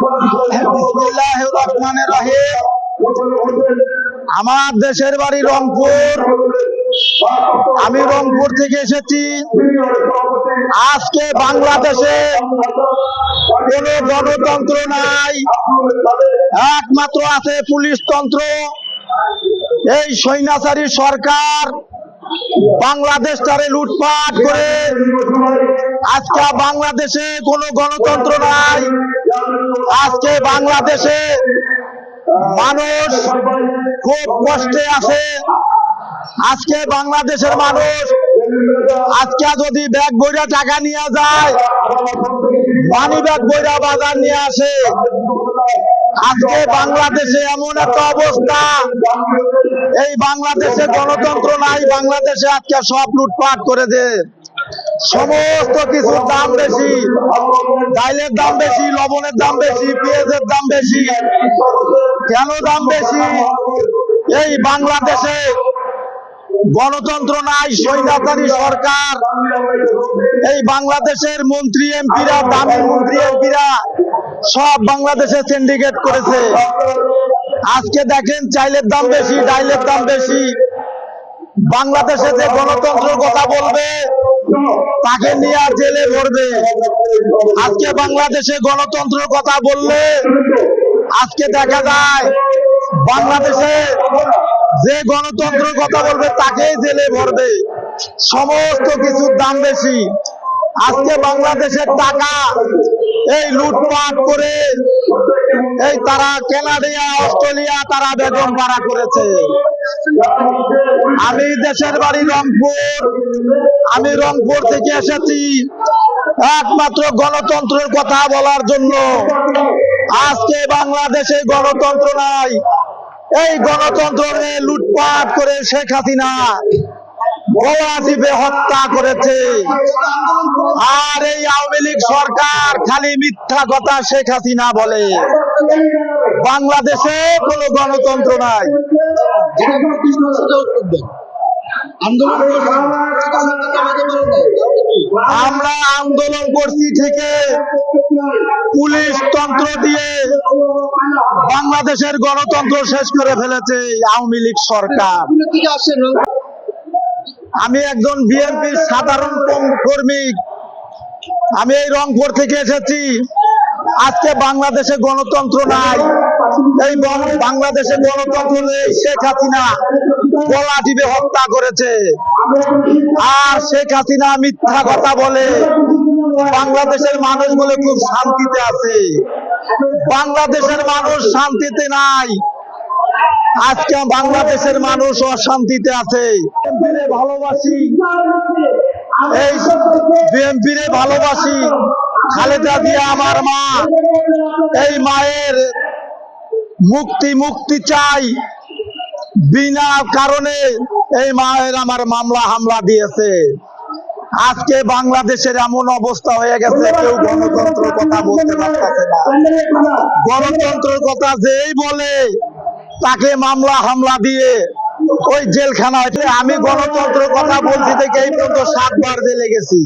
বিসমিল্লাহির রহমানির রহিম। আমার দেশের বাড়ি রংপুর। আমি রংপুর থেকে এসেছি। আজকে বাংলাদেশে কোনো গণতন্ত্র নাই, একমাত্র আছে পুলিশতন্ত্র। এই স্বৈরাচারী সরকার বাংলাদেশটারে লুটপাট করে আজকে বাংলাদেশে কোনো গণতন্ত্র নাই। আজকে বাংলাদেশে মানুষ খুব কষ্টে আছে। আজকে বাংলাদেশের মানুষ আজকে যদি ব্যাগ বইরা টাকা নিয়ে যায়, মানি ব্যাগ বইরা বাজার নিয়ে আসে। আজকে বাংলাদেশে এমন একটা অবস্থা, এই বাংলাদেশে গণতন্ত্র নাই। বাংলাদেশে আজকে সব লুটপাট করে দেয়। সমস্ত কিছুর দাম বেশি, ডাইলের দাম বেশি, লবণের দাম বেশি, পেঁয়াজের দাম বেশি। কেন দাম বেশি? এই বাংলাদেশে গণতন্ত্র নাই, স্বৈরাচারী সরকার। এই বাংলাদেশের মন্ত্রী এমপিরা, দামি মন্ত্রী এমপিরা সব বাংলাদেশে সিন্ডিকেট করেছে। আজকে দেখেন চাইলের দাম বেশি, ডাইলের দাম বেশি। বাংলাদেশে যে গণতন্ত্রের কথা বলবে তাকে নিয়ে জেলে ভরবে। আজকে বাংলাদেশে গণতন্ত্রের কথা বললে আজকে দেখা যায় বাংলাদেশে যে গণতন্ত্রের কথা বলবে তাকেই জেলে ভরবে। সমস্ত কিছুর দাম বেশি। আজকে বাংলাদেশের টাকা এই লুটপাট করে এই তারা কানাডিয়া, অস্ট্রেলিয়া তারা বেগম ভাড়া করেছে। আমি দেশের বাড়ি রংপুর। আমি রংপুর থেকে এসেছি একমাত্র গণতন্ত্রের কথা বলার জন্য। আজকে বাংলাদেশে গণতন্ত্র নাই। এই গণতন্ত্রে লুটপাট করে শেখ হাসিনা গলা টিপে হত্যা করেছে। আর এই আওয়ামী লীগ সরকার খালি মিথ্যা কথা শেখ হাসিনা বলে। বাংলাদেশে কোনো গণতন্ত্র নাই। আমরা আন্দোলন করছি থেকে পুলিশ তন্ত্র দিয়ে বাংলাদেশের গণতন্ত্র শেষ করে ফেলেছে আওয়ামী লীগ সরকার। আমি একজন বিএনপির সাধারণ কর্মী। আমি এই রংপুর থেকে এসেছি। আজকে বাংলাদেশে গণতন্ত্র নাই। এই বাংলাদেশে গণতন্ত্র নেই। শেখ হাসিনা গলা টিপে হত্যা করেছে। আর শেখ হাসিনা মিথ্যা কথা বলে। বাংলাদেশের মানুষগুলো খুব শান্তিতে আছে। বাংলাদেশের মানুষ শান্তিতে নাই। আজকে বাংলাদেশের মানুষ অশান্তিতে আছে। ভালোবাসি, এই বিএনপিরে ভালোবাসি। খালেদা জিয়া আমার মা। এই মায়ের মুক্তি চাই। বিনা কারণে এই মায়ের আমার মামলা হামলা দিয়েছে। আজকে বাংলাদেশের এমন অবস্থা হয়ে গেছে, কেউ গণতন্ত্রের কথা বলতে পারতেছে না। গণতন্ত্রের কথা যেই বলে তাকে মামলা হামলা দিয়ে ওই জেলখানায়। আমি গণতন্ত্রের কথা বলছি থেকে এই পর্যন্ত 7 বার জেলে গেছি।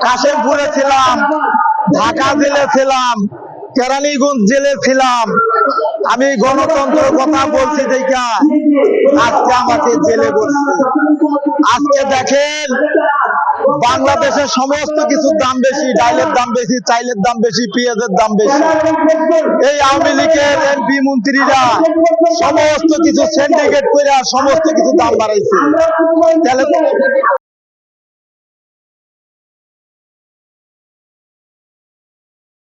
কাশিমপুরে ছিলাম, ঢাকা জেলে ছিলাম, কেরানীগঞ্জ জেলে ছিলাম। আমি গণতন্ত্রের কথা বলছি দেখা আজকে আমাকে জেলে বসছে। আজকে দেখেন বাংলাদেশের সমস্ত কিছুর দাম বেশি, ডাইলের দাম বেশি, চাইলের দাম বেশি, পেঁয়াজের দাম বেশি। এই আওয়ামী লীগের এমপি মন্ত্রীরা সমস্ত কিছু সিন্ডিকেট করে সমস্ত কিছু দাম বাড়াইছে। তাহলে